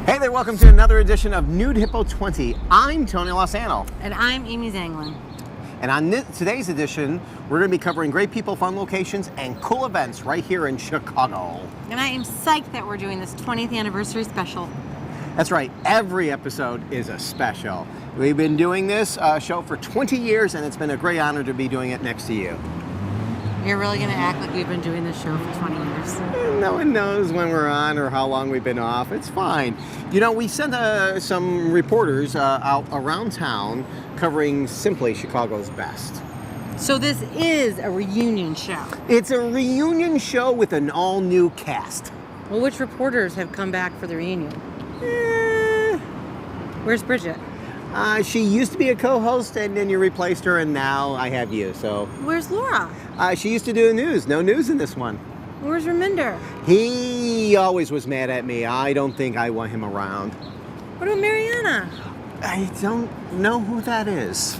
Hey there, welcome to another edition of Nude Hippo 20. I'm Tony Lossano. And I'm Evie Zanglin. And on today's edition, we're going to be covering great people, fun locations, and cool events right here in Chicago. And I am psyched that we're doing this 20th anniversary special. That's right, every episode is a special. We've been doing this show for 20 years, and it's been a great honor to be doing it next to you. You're really going to act like we've been doing this show for 20 years. No one knows when we're on or how long we've been off. It's fine. You know, we sent some reporters out around town covering simply Chicago's best. So this is a reunion show. It's a reunion show with an all-new cast. Well, which reporters have come back for the reunion? Where's Bridget? She used to be a co-host, and then you replaced her, and now I have you, so... Where's Laura? She used to do the news. No news in this one. Where's Raminder? He always was mad at me. I don't think I want him around. What about Mariana? I don't know who that is.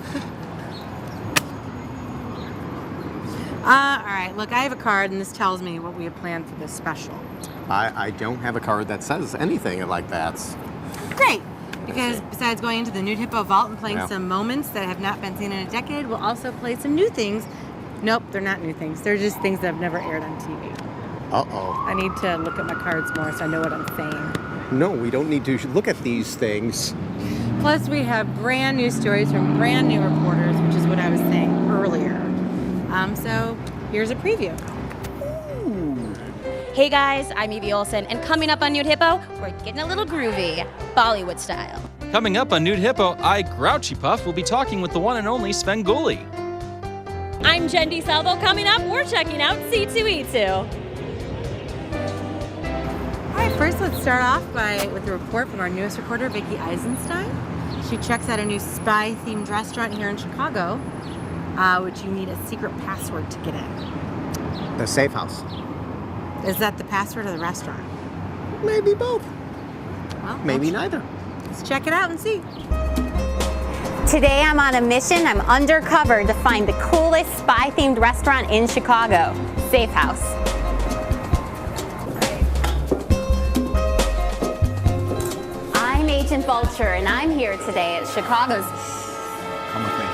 All right, look, I have a card, and this tells me what we have planned for this special. I don't have a card that says anything like that. Great! Because besides going into the Nude Hippo vault and playing some moments that have not been seen in a decade, we'll also play some new things. Nope, they're not new things. They're just things that have never aired on TV. Uh-oh. I need to look at my cards more so I know what I'm saying. No, we don't need to look at these things. Plus, we have brand new stories from brand new reporters, which is what I was saying earlier. So here's a preview. Hey guys, I'm Evie Olson, and coming up on Nude Hippo, we're getting a little groovy, Bollywood style. Coming up on Nude Hippo, Grouchy Puff will be talking with the one and only Svengoolie. I'm Jen DeSalvo. Coming up, we're checking out C2E2. All right, first let's start off with a report from our newest reporter, Vickie Eisenstein. She checks out a new spy-themed restaurant here in Chicago, which you need a secret password to get in. The Safehouse. Is that the password of the restaurant? Maybe both. Well, maybe neither. Let's check it out and see. Today I'm on a mission. I'm undercover to find the coolest spy-themed restaurant in Chicago, Safehouse. I'm Agent Vulture, and I'm here today at Chicago's... Come with me.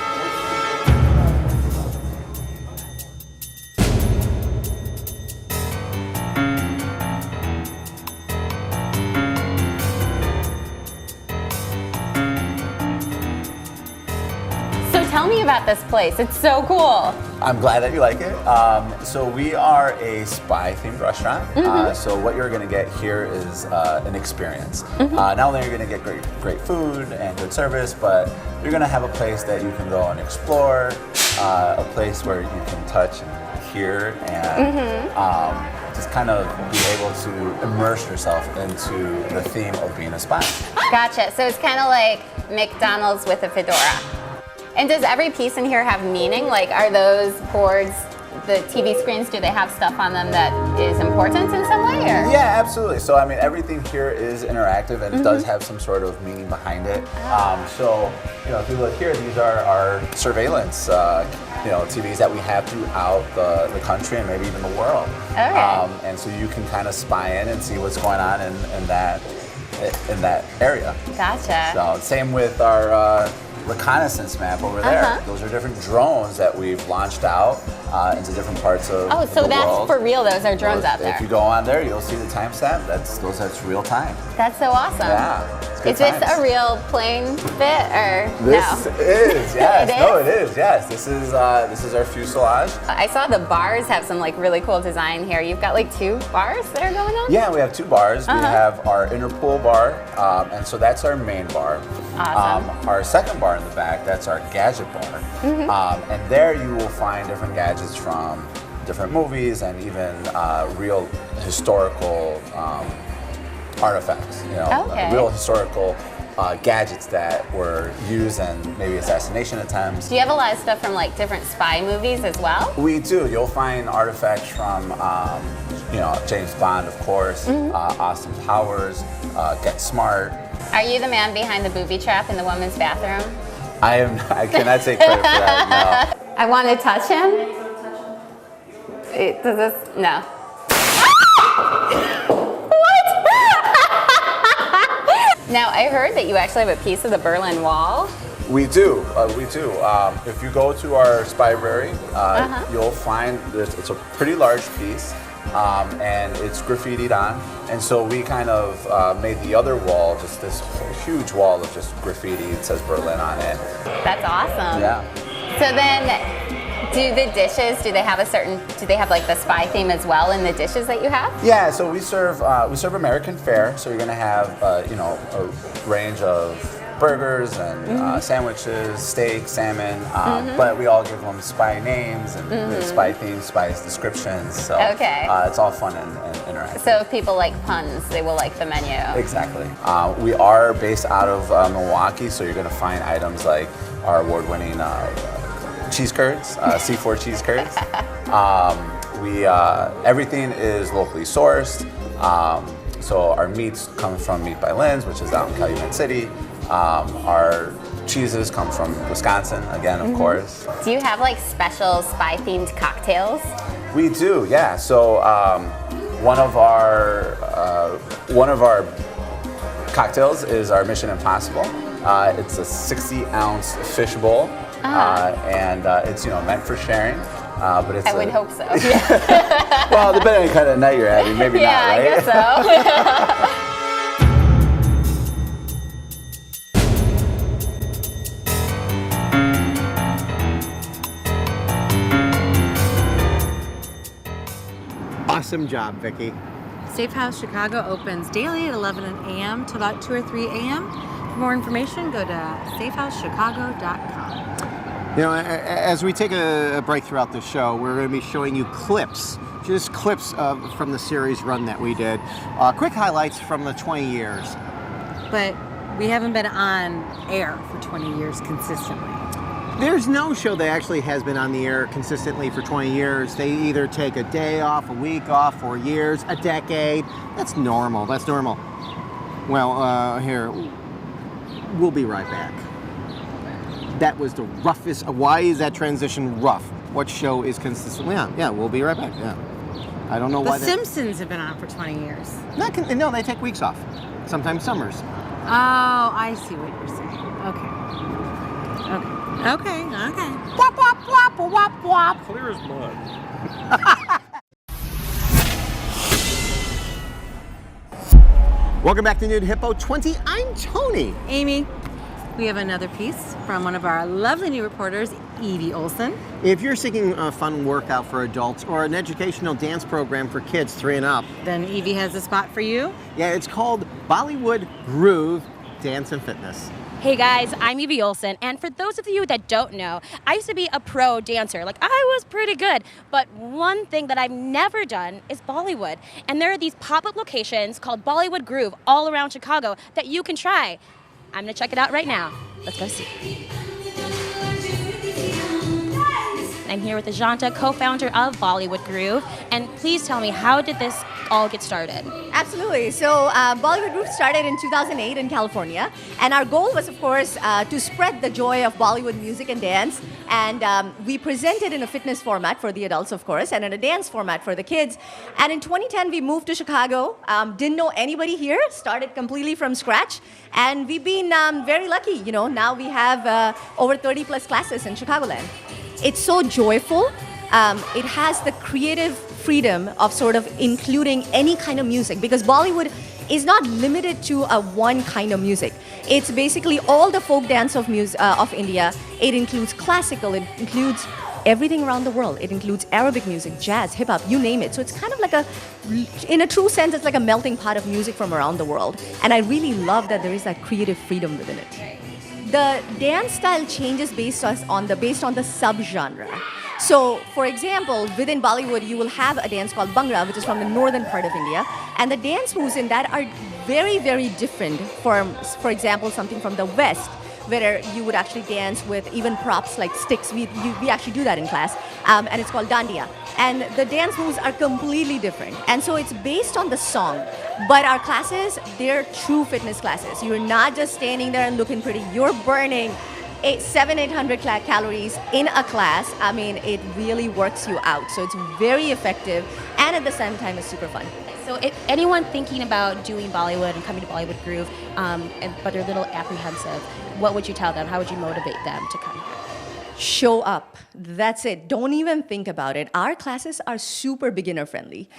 Tell me about this place. It's so cool. I'm glad that you like it. So we are a spy-themed restaurant. So what you're going to get here is an experience. Not only are you going to get great food and good service, but you're going to have a place that you can go and explore, a place where you can touch and hear and just kind of be able to immerse yourself into the theme of being a spy. Gotcha. So it's kind of like McDonald's with a fedora. And does every piece in here have meaning? Like, are those boards, the TV screens, do they have stuff on them that is important in some way? Or? Yeah, absolutely. So, I mean, everything here is interactive and it does have some sort of meaning behind it. So, you know, if you look here, these are our surveillance, TVs that we have throughout the country and maybe even the world. Okay. And so you can kind of spy in and see what's going on in that area. Gotcha. So, same with our reconnaissance map over there. Those are different drones that we've launched out into different parts of the world. Oh, so that's for real. Those are drones out there. If you go on there, you'll see the timestamp. That's real time. That's so awesome. Yeah. Is this a real plane fit or this no? Is, yes. It is? No, it is, yes. This is our fuselage. I saw the bars have some like really cool design here. You've got like 2 bars that are going on? Yeah, we have 2 bars. We have our Interpool bar, and so that's our main bar. Awesome. Our second bar in the back, that's our gadget bar. And there you will find different gadgets from different movies and even real historical artifacts, real historical gadgets that were used in maybe assassination attempts. Do you have a lot of stuff from like different spy movies as well? We do. You'll find artifacts from, James Bond, of course, Austin Powers, Get Smart. Are you the man behind the booby trap in the women's bathroom? I cannot take credit for that, no. I want to touch him. Does this, no. What? heard that you actually have a piece of the Berlin Wall. We do. If you go to our Spybrary, you'll find it's a pretty large piece, and it's graffitied on. And so we kind of made the other wall just this huge wall of just graffiti. It says Berlin on it. That's awesome. Yeah. So then, do the dishes, do they have like the spy theme as well in the dishes that you have? Yeah, so we serve American fare. So you're gonna have a range of burgers and sandwiches, steak, salmon, but we all give them spy names and spy themes, spy descriptions. So it's all fun and interactive. So if people like puns, they will like the menu. Exactly. We are based out of Milwaukee, so you're gonna find items like our award-winning cheese curds, C4 cheese curds. Everything is locally sourced. So our meats come from Meat by Lynn's, which is out in Calumet City. Our cheeses come from Wisconsin, again, of course. Do you have like special spy-themed cocktails? We do, yeah. So one of our cocktails is our Mission Impossible. It's a 60-ounce fish bowl. And it's meant for sharing, but it's. I would hope so. Well, depending on kind of night you're having, maybe not, right? I guess so. Awesome job, Vickie. Safehouse Chicago opens daily at 11 a.m. to about 2 or 3 a.m. For more information, go to safehousechicago.com. As we take a break throughout the show, we're going to be showing you clips, just clips from the series run that we did. Quick highlights from the 20 years. But we haven't been on air for 20 years consistently. There's no show that actually has been on the air consistently for 20 years. They either take a day off, a week off, 4 years, a decade. That's normal. Well, here, we'll be right back. That was the roughest. Why is that transition rough? What show is consistently on? Yeah, we'll be right back. Yeah. I don't know why. The Simpsons have been on for 20 years. No, they take weeks off. Sometimes summers. Oh, I see what you're saying. Okay. Wop, wop, wop, wop, wop. Clear as mud. Welcome back to Nude Hippo 20. I'm Tony. Amy, we have another piece from one of our lovely new reporters, Evie Olson. If you're seeking a fun workout for adults or an educational dance program for kids 3 and up, then Evie has a spot for you. Yeah, it's called Bollywood Groove Dance and Fitness. Hey guys, I'm Evie Olson, and for those of you that don't know, I used to be a pro dancer. Like, I was pretty good, but one thing that I've never done is Bollywood. And there are these pop-up locations called Bollywood Groove all around Chicago that you can try. I'm gonna check it out right now. Let's go see. I'm here with Ajanta, co-founder of Bollywood Groove, and please tell me, how did this all get started? Absolutely. So Bollywood Groove started in 2008 in California, and our goal was, of course, to spread the joy of Bollywood music and dance. And we presented in a fitness format for the adults, of course, and in a dance format for the kids. And in 2010, we moved to Chicago. Didn't know anybody here. Started completely from scratch, and we've been very lucky. Now we have over 30 plus classes in Chicagoland. It's so joyful. It has the creative freedom of sort of including any kind of music, because Bollywood is not limited to one kind of music. It's basically all the folk dance of India. It includes classical, it includes everything around the world. It includes Arabic music, jazz, hip hop, you name it. So it's kind of like in a true sense, it's like a melting pot of music from around the world. And I really love that there is that creative freedom within it. The dance style changes based on the subgenre. So, for example, within Bollywood, you will have a dance called Bhangra, which is from the northern part of India, and the dance moves in that are very, very different from, for example, something from the West, where you would actually dance with even props like sticks. We actually do that in class, and it's called Dandiya. And the dance moves are completely different. And so it's based on the song. But our classes, they're true fitness classes. You're not just standing there and looking pretty. You're burning 700-800 calories in a class. I mean, it really works you out. So it's very effective. and at the same time is super fun. So if anyone thinking about doing Bollywood and coming to Bollywood Groove, but they're a little apprehensive, what would you tell them? How would you motivate them to come here? Show up. That's it. Don't even think about it. Our classes are super beginner friendly.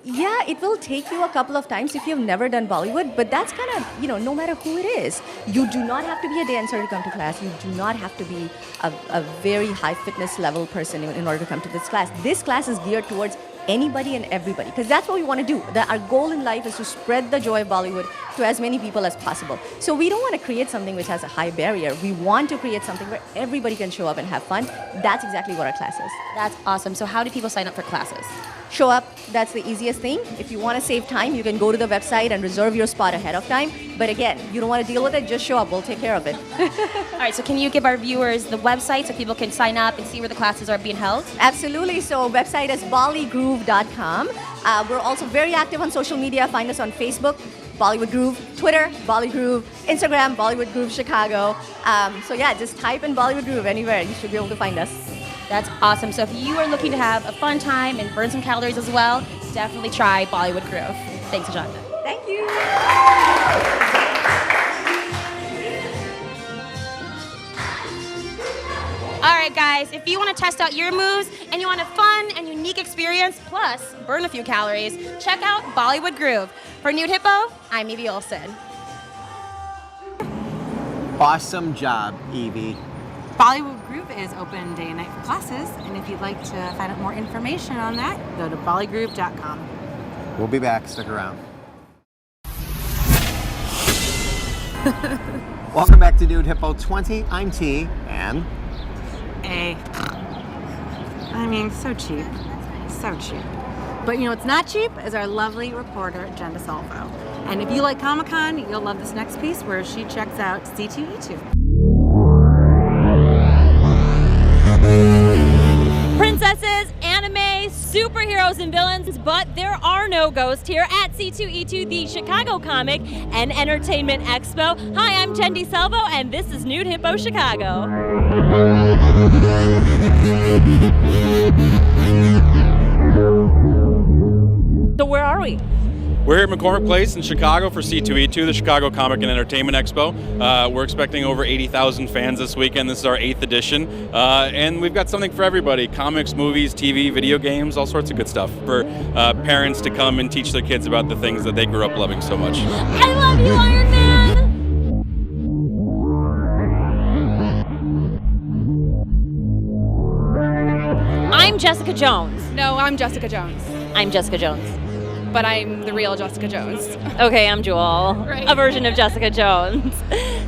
Yeah, it will take you a couple of times if you've never done Bollywood, but that's kind of, no matter who it is. You do not have to be a dancer to come to class. You do not have to be a very high fitness level person in order to come to this class. This class is geared towards anybody and everybody, because that's what we want to do. Our goal in life is to spread the joy of Bollywood to as many people as possible. So we don't want to create something which has a high barrier. We want to create something where everybody can show up and have fun. That's exactly what our class is. That's awesome. So how do people sign up for classes? Show up. That's the easiest thing. If you want to save time, you can go to the website and reserve your spot ahead of time. But again, you don't want to deal with it, just show up. We'll take care of it. All right, so can you give our viewers the website so people can sign up and see where the classes are being held? Absolutely. So website is bollygroove.com. We're also very active on social media. Find us on Facebook, Bollywood Groove, Twitter, Bollywood Groove, Instagram, Bollywood Groove Chicago. So yeah, just type in Bollywood Groove anywhere. You should be able to find us. That's awesome. So if you are looking to have a fun time and burn some calories as well, definitely try Bollywood Groove. Thanks, Ajanta. Thank you. All right, guys, if you want to test out your moves and you want a fun and unique experience, plus burn a few calories, check out Bollywood Groove. For Nude Hippo, I'm Evie Olson. Awesome job, Evie. Bollywood Groove is open day and night for classes, and if you'd like to find out more information on that, go to bollygroove.com. We'll be back. Stick around. Welcome back to Nude Hippo 20. I'm T, and... I mean, so cheap. So cheap. But what's not cheap is our lovely reporter, Jen DeSalvo. And if you like Comic-Con, you'll love this next piece where she checks out C2E2. Princesses, anime, superheroes, and villains, but there are no ghosts here at C2E2, the Chicago Comic and Entertainment Expo. Hi, I'm Jen DeSalvo, and this is Nude Hippo Chicago. So where are we? We're here at McCormick Place in Chicago for C2E2, the Chicago Comic and Entertainment Expo. We're expecting over 80,000 fans this weekend. This is our 8th edition. And we've got something for everybody. Comics, movies, TV, video games, all sorts of good stuff for parents to come and teach their kids about the things that they grew up loving so much. I love you, Iron Man! I'm Jessica Jones. No, I'm Jessica Jones, I'm Jessica Jones. but I'm the real Jessica Jones. Okay, I'm Jewel, Right. a version of Jessica Jones.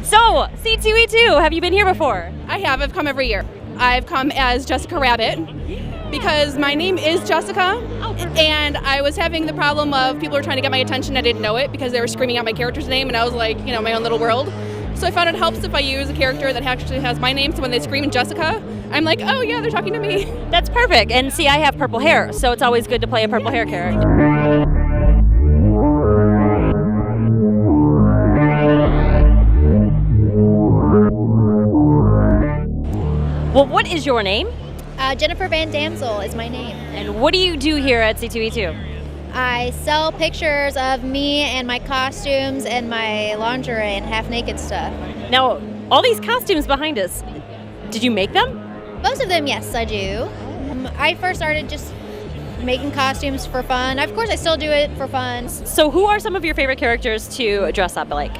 So, C2E2, have you been here before? I have. I've come every year. I've come as Jessica Rabbit because my name is Jessica, and I was having the problem of people were trying to get my attention. I didn't know it because they were screaming out my character's name, and I was like, my own little world. So I found it helps if I use a character that actually has my name, so when they scream Jessica, I'm like, oh yeah, they're talking to me. That's perfect. And see, I have purple hair, so it's always good to play a purple hair character. Well, what is your name? Jennifer Van Damsel is my name. And what do you do here at C2E2? I sell pictures of me and my costumes and my lingerie and half-naked stuff. Now, all these costumes behind us, did you make them? Most of them, yes, I do. I first started just making costumes for fun. Of course, I still do it for fun. So who are some of your favorite characters to dress up like?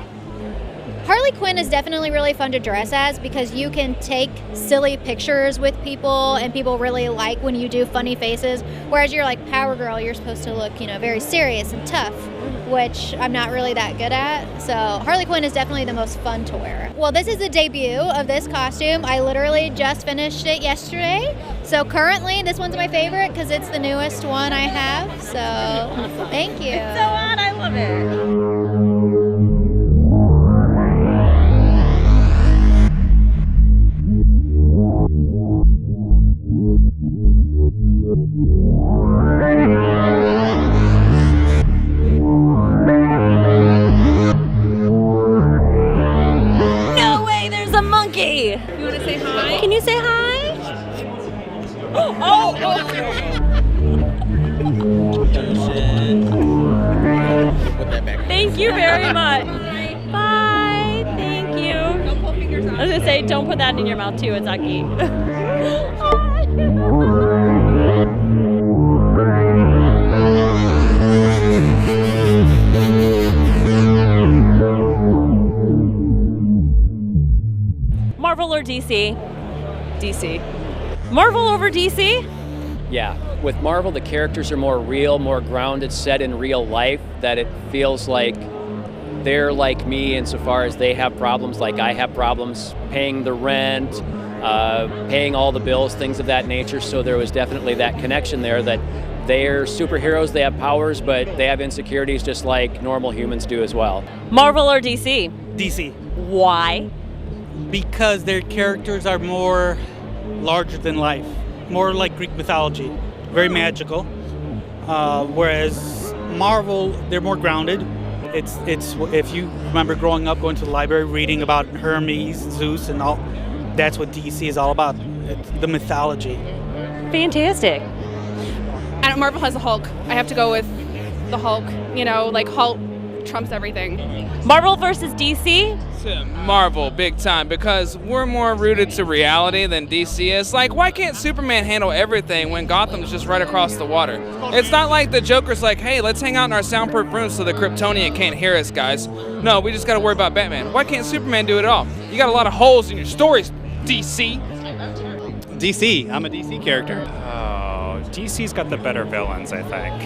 Harley Quinn is definitely really fun to dress as because you can take silly pictures with people and people really like when you do funny faces. Whereas you're like Power Girl, you're supposed to look, very serious and tough, which I'm not really that good at. So Harley Quinn is definitely the most fun to wear. Well, this is the debut of this costume. I literally just finished it yesterday. So currently, this one's my favorite because it's the newest one I have. So thank you. It's so odd, I love it. No way, there's a monkey. You want to say hi? Can you say hi? Oh. Thank you very much. Bye. Thank you. Don't pull fingers out. I was gonna say, don't put that in your mouth too, Azaki. Marvel or DC? DC. Marvel over DC? Yeah. With Marvel, the characters are more real, more grounded, set in real life, that it feels like they're like me insofar as they have problems like I have problems paying the rent, paying all the bills, things of that nature. So there was definitely that connection there that they're superheroes, they have powers, but they have insecurities just like normal humans do as well. Marvel or DC? DC. Why? Because their characters are more larger than life, more like Greek mythology, very magical. Whereas Marvel, they're more grounded. It's if you remember growing up, going to the library, reading about Hermes, Zeus, and all, that's what DC is all about. It's the mythology. Fantastic. And Marvel has the Hulk. I have to go with the Hulk. You know, like Hulk trumps everything. Marvel versus DC? Marvel, big time, because we're more rooted to reality than DC is. Like, why can't Superman handle everything when Gotham's just right across the water? It's not like the Joker's like, hey, let's hang out in our soundproof room so the Kryptonian can't hear us, guys. No, we just gotta worry about Batman. Why can't Superman do it all? You got a lot of holes in your stories, DC. DC, I'm a DC character. Oh, DC's got the better villains, I think.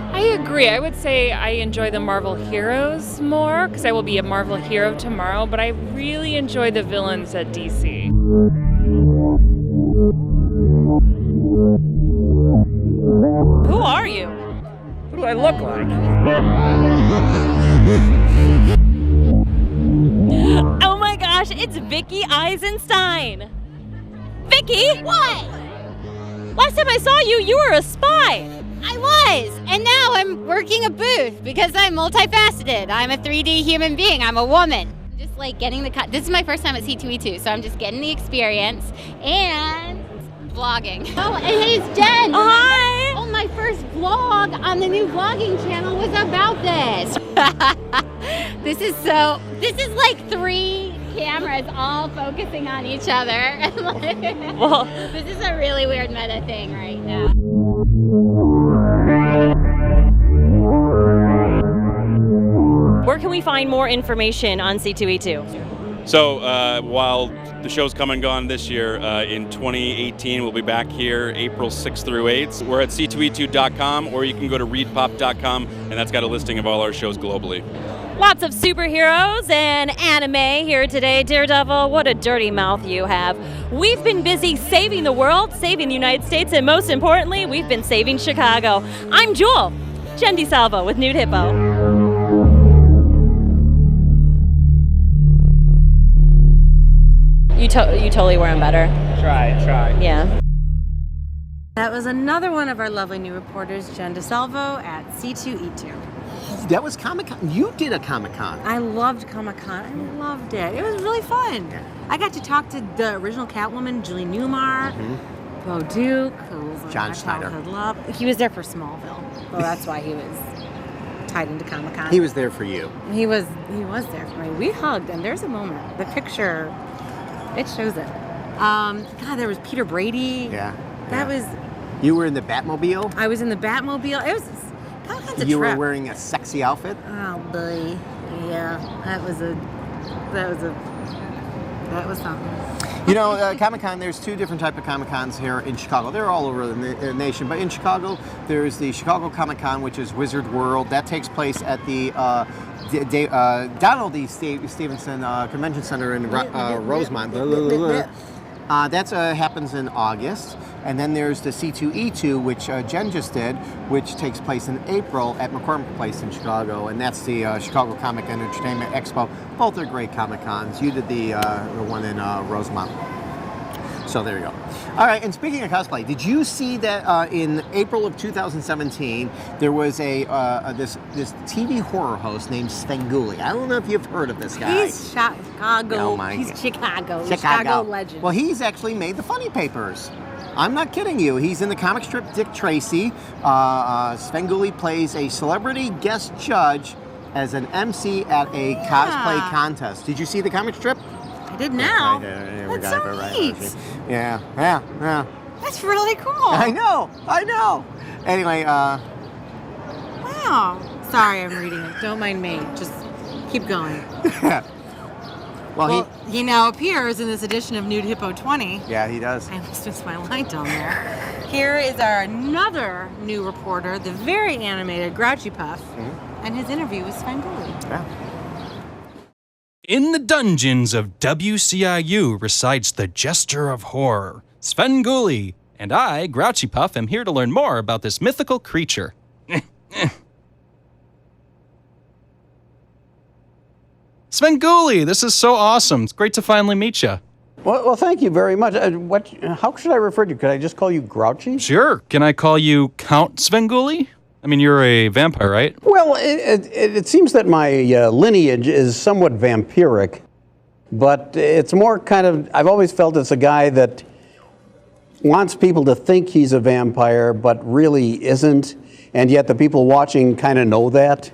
I agree. I would say I enjoy the Marvel heroes more because I will be a Marvel hero tomorrow, but I really enjoy the villains at DC. Who are you? What do I look like? Oh my gosh, it's Vickie Eisenstein. Vickie? What? Last time I saw you, you were a spy. I was, and now I'm working a booth because I'm multifaceted. I'm a 3D human being. I'm a woman. Just like getting this is my first time at C2E2, so I'm just getting the experience and vlogging. Oh, and hey, it's Jen. Oh, hi. Oh, my first vlog on the new vlogging channel was about this. This is like 3 cameras all focusing on each other. Well, this is a really weird meta thing right now. where can we find more information on C2E2? So while the show's come and gone this year, in 2018 we'll be back here April 6th through 8th. We're at c2e2.com, or you can go to readpop.com, and that's got a listing of all our shows globally. Lots of superheroes and anime here today. Daredevil, what a dirty mouth you have. We've been busy saving the world, saving the United States, and most importantly, we've been saving Chicago. I'm Jewel, Jen DeSalvo with Nude Hippo. You totally wear them better. Try. Yeah. That was another one of our lovely new reporters, Jen DeSalvo at C2E2. That was Comic-Con. You did a Comic-Con. I loved Comic-Con. I loved it. It was really fun. I got to talk to the original Catwoman, Julie Newmar, Bo Duke, who was like John my Schneider. childhood love. He was there for Smallville, so that's why he was tied into Comic-Con. He was there for you. He was there for me. We hugged, and there's a moment. The picture, it shows it. God, there was Peter Brady. Yeah. That was. You were in the Batmobile? I was in the Batmobile. It was all kinds of You trip. were wearing a sexy outfit? Oh boy, yeah, that was something. You know, Comic-Con, there's two different type of Comic-Cons here in Chicago. They're all over the nation, but in Chicago, there's the Chicago Comic-Con, which is Wizard World. That takes place at the Donald D. Stevenson Convention Center in Rosemont. That happens in August. And then there's the C2E2, which Jen just did, which takes place in April at McCormick Place in Chicago. And that's the Chicago Comic and Entertainment Expo. Both are great Comic-Cons. You did the one in Rosemont. So there you go. All right, and speaking of cosplay, did you see that in April of 2017, there was this TV horror host named Svengoolie? I don't know if you've heard of this guy. He's Chicago. Oh my He's God. Chicago legend. Well, he's actually made the Funny Papers. I'm not kidding you. He's in the comic strip Dick Tracy. Svengoolie plays a celebrity guest judge as an MC at a cosplay contest. Did you see the comic strip? I did now. Yeah, That's so neat. Yeah. That's really cool. I know. Anyway, Wow. Sorry, I'm reading it. Don't mind me. Just keep going. Well, he now appears in this edition of Nude Hippo 20. Yeah, he does. I almost missed my line down there. Here is another new reporter, the very animated Grouchy Puff, and his interview with Svengoolie. Yeah. In the dungeons of WCIU resides the Jester of Horror, Svengoolie, and I, Grouchy Puff, am here to learn more about this mythical creature. Svengoolie, this is so awesome. It's great to finally meet you. Well, thank you very much. How should I refer to you? Could I just call you Grouchy? Sure. Can I call you Count Svengoolie? I mean, you're a vampire, right? Well, it seems that my lineage is somewhat vampiric, but it's more kind of, I've always felt it's a guy that wants people to think he's a vampire, but really isn't, and yet the people watching kind of know that.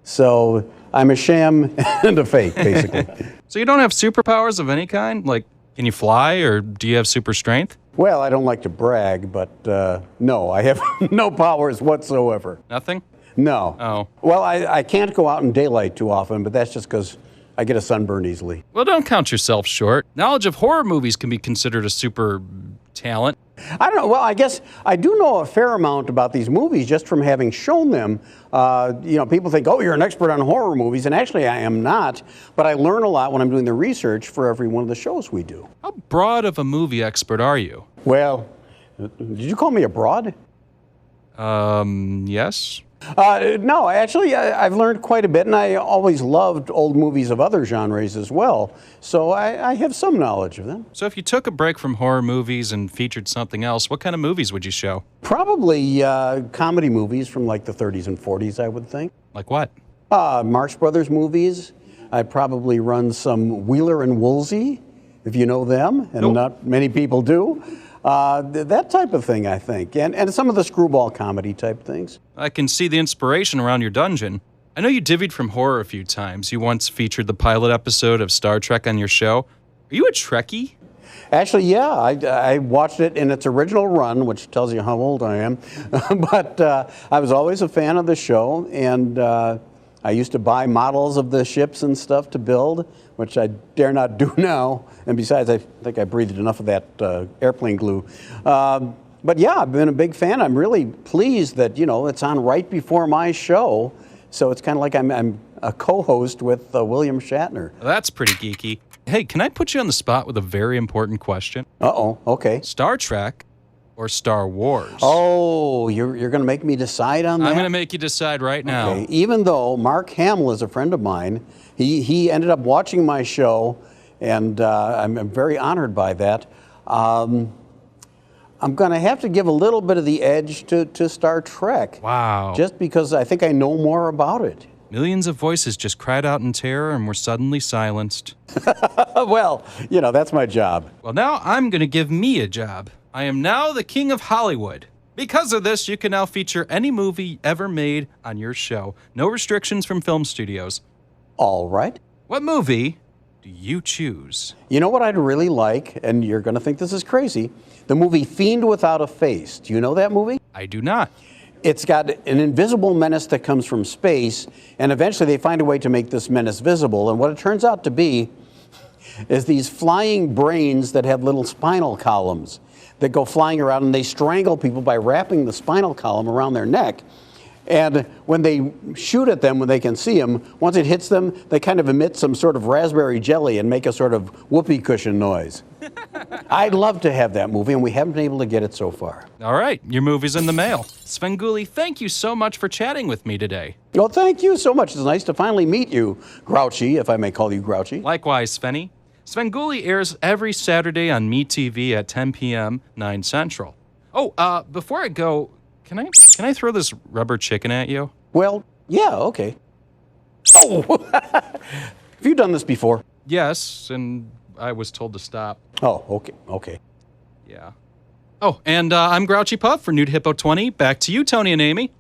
So I'm a sham and a fake, basically. So you don't have superpowers of any kind? Like, can you fly, or do you have super strength? Well, I don't like to brag, but no, I have no powers whatsoever. Nothing? No. Oh. Well, I can't go out in daylight too often, but that's just because I get a sunburn easily. Well, don't count yourself short. Knowledge of horror movies can be considered a super talent. I don't know. Well, I guess I do know a fair amount about these movies just from having shown them. People think, oh, you're an expert on horror movies, and actually I am not, but I learn a lot when I'm doing the research for every one of the shows we do. How broad of a movie expert are you? Well, did you call me a broad? Yes. No, actually, I've learned quite a bit, and I always loved old movies of other genres as well, so I have some knowledge of them. So if you took a break from horror movies and featured something else, what kind of movies would you show? Probably comedy movies from like the 30s and 40s, I would think. Like what? Marx Brothers movies. I'd probably run some Wheeler and Woolsey, if you know them, and not many people do. That type of thing, I think, and some of the screwball comedy type things. I can see the inspiration around your dungeon. I know you divvied from horror a few times. You once featured the pilot episode of Star Trek on your show. Are you a Trekkie? Actually, yeah, I watched it in its original run, which tells you how old I am. But I was always a fan of the show, and I used to buy models of the ships and stuff to build, which I dare not do now. And besides, I think I breathed enough of that airplane glue. But yeah, I've been a big fan. I'm really pleased that, it's on right before my show. So it's kind of like I'm a co-host with William Shatner. That's pretty geeky. Hey, can I put you on the spot with a very important question? Uh-oh, okay. Star Trek or Star Wars? Oh, you're going to make me decide on that? I'm going to make you decide right now. Okay. Even though Mark Hamill is a friend of mine, he ended up watching my show, and I'm very honored by that. I'm going to have to give a little bit of the edge to Star Trek. Wow. Just because I think I know more about it. Millions of voices just cried out in terror and were suddenly silenced. Well, that's my job. Well, now I'm going to give me a job. I am now the king of Hollywood. Because of this, you can now feature any movie ever made on your show. No restrictions from film studios. All right. What movie do you choose? You know what I'd really like, and you're going to think this is crazy, the movie Fiend Without a Face. Do you know that movie? I do not. It's got an invisible menace that comes from space, and eventually they find a way to make this menace visible. And what it turns out to be is these flying brains that have little spinal columns that go flying around, and they strangle people by wrapping the spinal column around their neck. And when they shoot at them, when they can see them, once it hits them, they kind of emit some sort of raspberry jelly and make a sort of whoopee cushion noise. I'd love to have that movie, and we haven't been able to get it so far. All right, your movie's in the mail. Svengoolie, thank you so much for chatting with me today. Well, thank you so much. It's nice to finally meet you, Grouchy, if I may call you Grouchy. Likewise, Svenny. Svengoolie airs every Saturday on MeTV at 10 p.m., 9 Central. Oh, before I go, can I throw this rubber chicken at you? Well, yeah, okay. Oh! Have you done this before? Yes, and I was told to stop. Oh, okay. Yeah. Oh, and I'm Grouchy Puff for Nude Hippo 20. Back to you, Tony and Amy.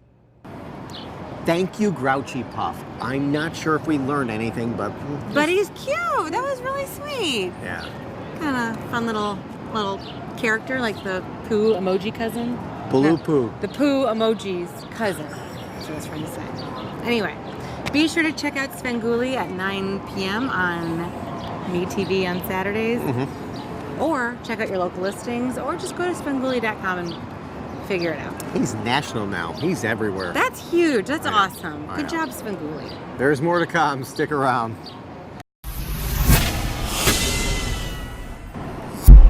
Thank you, Grouchy Puff. I'm not sure if we learned anything, but he's cute. That was really sweet. Yeah. Kind of fun little character, like the poo emoji cousin. Blue poo. The poo emoji's cousin. That's what I was trying to say. Anyway, be sure to check out Svengoolie at 9 p.m. on MeTV on Saturdays. Or check out your local listings, or just go to Svengoolie.com and figure it out. He's national now. He's everywhere. That's huge. That's awesome. Good job, Svengoolie. There's more to come. Stick around.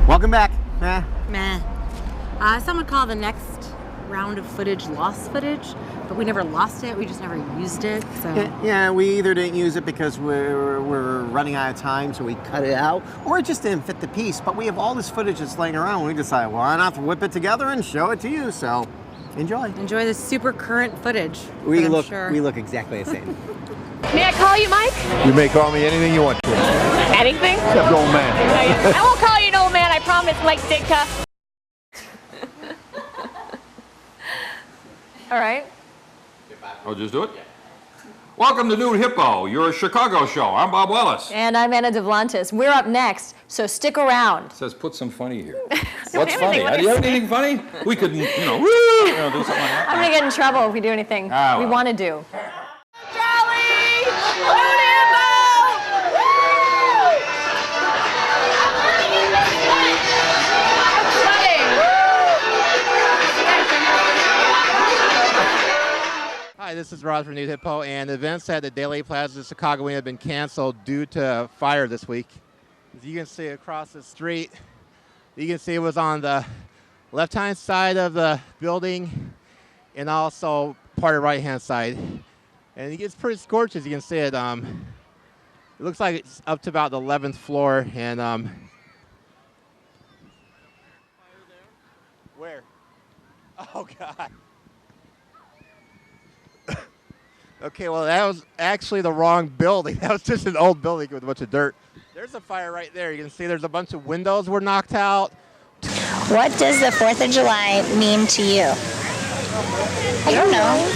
Welcome back. Meh. Some would call the next round of footage lost footage, but we never lost it. We just never used it. So Yeah, we either didn't use it because we're running out of time, so we cut it out, or it just didn't fit the piece. But we have all this footage that's laying around. We decided, why not whip it together and show it to you? So enjoy. Enjoy this super current footage. We look exactly the same. May I call you Mike? You may call me anything you want to. Anything? Except old man. I won't call you an old man, I promise, Mike Ditka. All right. I'll just do it. Welcome to Nude Hippo, your Chicago show. I'm Bob Wellis. And I'm Anna DeVlantis. We're up next, so stick around. It says put some funny here. What's What's funny? Do you have anything funny? We could, do something like that. I'm gonna get in trouble if we do anything we well. want to do. Hi, this is Ross from Nude Hippo, and events at the Daily Plaza Chicago have been canceled due to fire this week. As you can see across the street, you can see it was on the left-hand side of the building and also part of the right-hand side. And it gets pretty scorched, as you can see it. It looks like it's up to about the 11th floor, and where? Oh, God. Okay, well, that was actually the wrong building. That was just an old building with a bunch of dirt. There's a fire right there. You can see there's a bunch of windows were knocked out. What does the 4th of July mean to you? I don't know.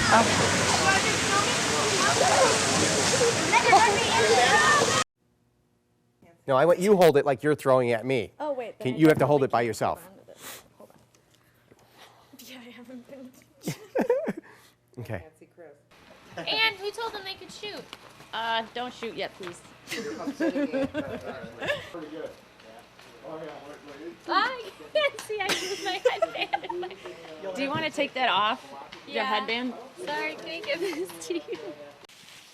No, I want you hold it like you're throwing at me. Oh, wait. You have to hold it by yourself. Yeah, I haven't been. Okay. And who told them they could shoot? Don't shoot yet, please. Pretty good. I can't see. I use my headband. Do you want to take that off? Your Yeah. headband? Sorry, can I give this to you?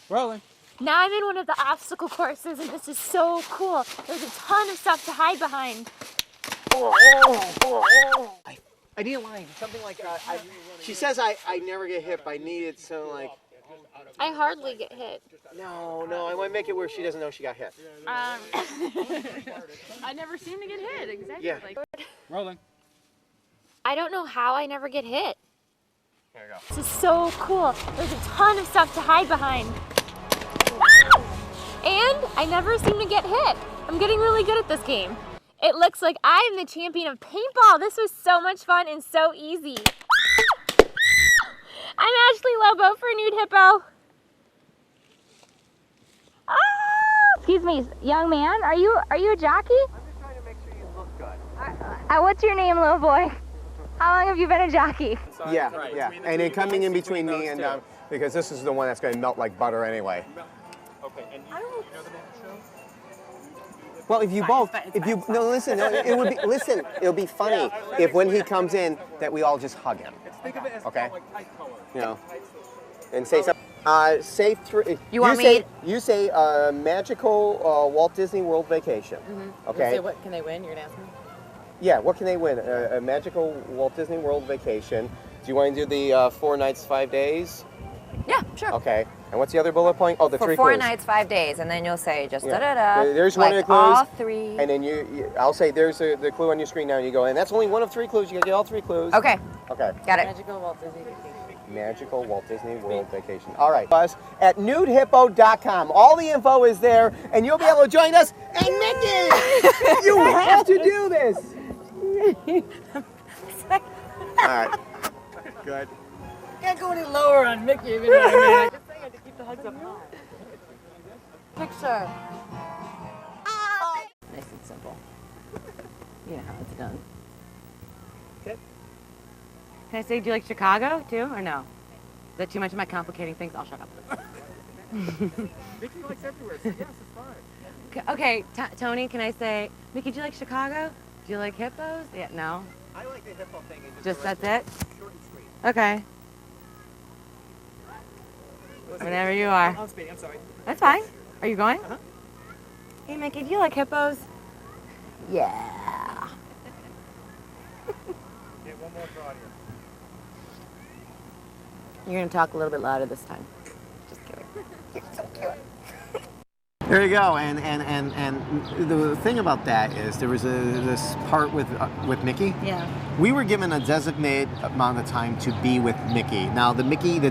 Rolling. Now I'm in one of the obstacle courses, and this is so cool. There's a ton of stuff to hide behind. I need a line, something like she says I never get hit, but I need it so like. I hardly get hit. No, I want to make it where she doesn't know she got hit. I never seem to get hit, exactly. Yeah. Rolling. I don't know how I never get hit. There you go. This is so cool. There's a ton of stuff to hide behind. And I never seem to get hit. I'm getting really good at this game. It looks like I'm the champion of paintball. This was so much fun and so easy. I'm Ashley Lobo for Nude Hippo. Excuse me, young man. Are you a jockey? I'm just trying to make sure you look good. What's your name, little boy? How long have you been a jockey? Yeah. And then coming in between me and because this is the one that's going to melt like butter anyway. Okay. And you know the name of the show? Well, if you listen, it would be it'll be funny if when he comes in that we all just hug him. Think of it as Okay. like tight color. You know, and say something. Say three. You say magical Walt Disney World vacation. Okay. Say what can they win? You're gonna ask me. Yeah. What can they win? A magical Walt Disney World vacation. Do you want to do the 4 nights, 5 days? Yeah, sure. Okay. And what's the other bullet point? Oh, the For 3 4 clues. nights, 5 days, and then you'll say just Yeah. da-da-da. There's like one of the clues. all 3. And then I'll say there's the clue on your screen now, and you go, and that's only one of 3 clues. You gotta get all 3 clues. Okay. Okay. Got it. Magical Walt Disney vacation. Magical Walt Disney World vacation. All right. Us at nudehippo.com. All the info is there, and you'll be able to join us. And Mickey, you have to do this. All right. Good. Can't go any lower on Mickey, if you know what I mean. I just think I have to keep the hugs up high. Picture. Nice and simple. You know how it's done. Okay. Can I say, do you like Chicago too, or no? Is that too much of my complicating things? I'll shut up. Vickie likes everywhere, so yes, it's fine. Okay, Tony, can I say, Mickey, do you like Chicago? Do you like hippos? Yeah, no? I like the hippo thing. Just that's it? Short and sweet. Okay. Whenever you are. I'm speeding, I'm sorry. That's fine. Are you going? Uh-huh. Hey, Mickey, do you like hippos? Yeah. Okay, one more for audience. You're going to talk a little bit louder this time. Just kidding. You're so cute. There you go, and the thing about that is there was this part with Mickey. Yeah. We were given a designated amount of time to be with Mickey. Now the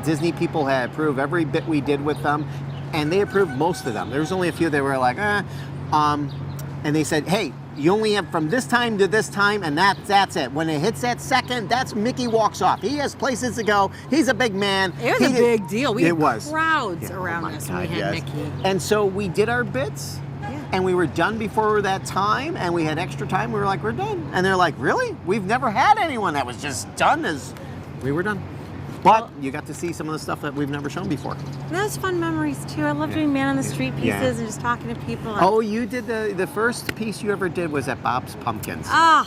Disney people had approved every bit we did with them, and they approved most of them. There was only a few that were like, and they said, hey, you only have from this time to this time, and that's it. When it hits that second, that's Mickey walks off. He has places to go. He's a big man. It was a big deal. We had was. crowds around us when we had Mickey. And so we did our bits, and we were done before that time, and we had extra time. We were like, we're done. And they're like, really? We've never had anyone that was just done as we were done. But you got to see some of the stuff that we've never shown before. That was fun memories too. I love doing man on the street pieces and just talking to people. Oh, you did the first piece you ever did was at Bob's Pumpkins. Oh,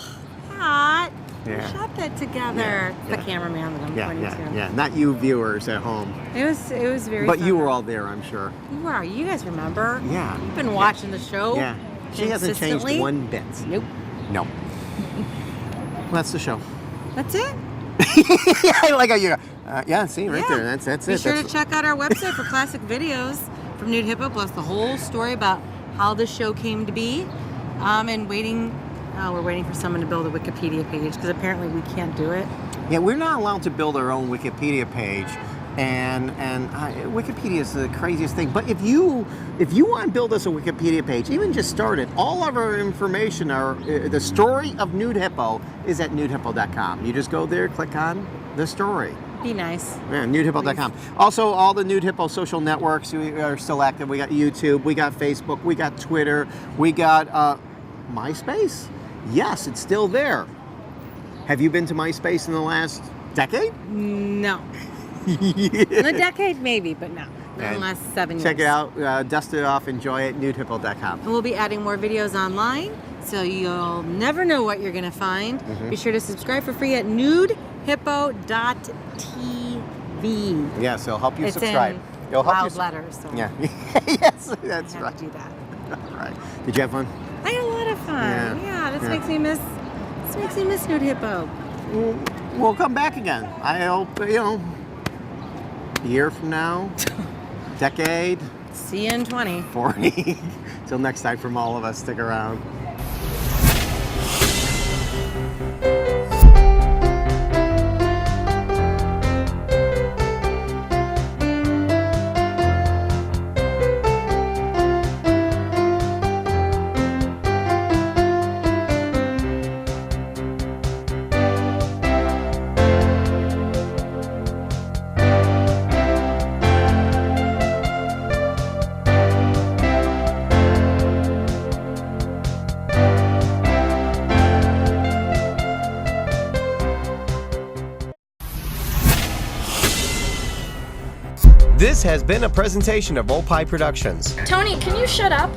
hot. Yeah. We shot that together. The cameraman that I'm pointing to. Yeah. Not you viewers at home. It was very But fun. you were all there, I'm sure. You are. You guys remember? Yeah. You've been watching the show. Yeah. She hasn't changed one bit. Nope. No. Well, that's the show. That's it? I like how you yeah, see, right there. That's it. Be sure to check out our website for classic videos from Nude Hippo, plus the whole story about how the show came to be. And we're waiting for someone to build a Wikipedia page because apparently we can't do it. Yeah, we're not allowed to build our own Wikipedia page, and Wikipedia is the craziest thing. But if you want to build us a Wikipedia page, even just start it. All of our information, the story of Nude Hippo is at nudehippo.com. You just go there, click on the story. Be nice. Yeah, nudehippo.com. Also, all the Nude Hippo social networks are still active. We got YouTube, we got Facebook, we got Twitter, we got MySpace. Yes, it's still there. Have you been to MySpace in the last decade? No. In a decade, maybe, but no. Not in the last 7 years. Check it out. Dust it off. Enjoy it. NudeHippo.com. And we'll be adding more videos online, so you'll never know what you're going to find. Mm-hmm. Be sure to subscribe for free at nudehippo.tv. Yes, it'll help you it's subscribe. In It'll help loud you letters. So yeah. Yes, that's right. Do that. All right. Did you have fun? I had a lot of fun. Yeah, this makes me miss. This makes me miss Nude Hippo. We'll come back again. I hope a year from now, decade. See you in 20. 40. Till next time, from all of us, stick around. This has been a presentation of Opie Productions. Tony, can you shut up?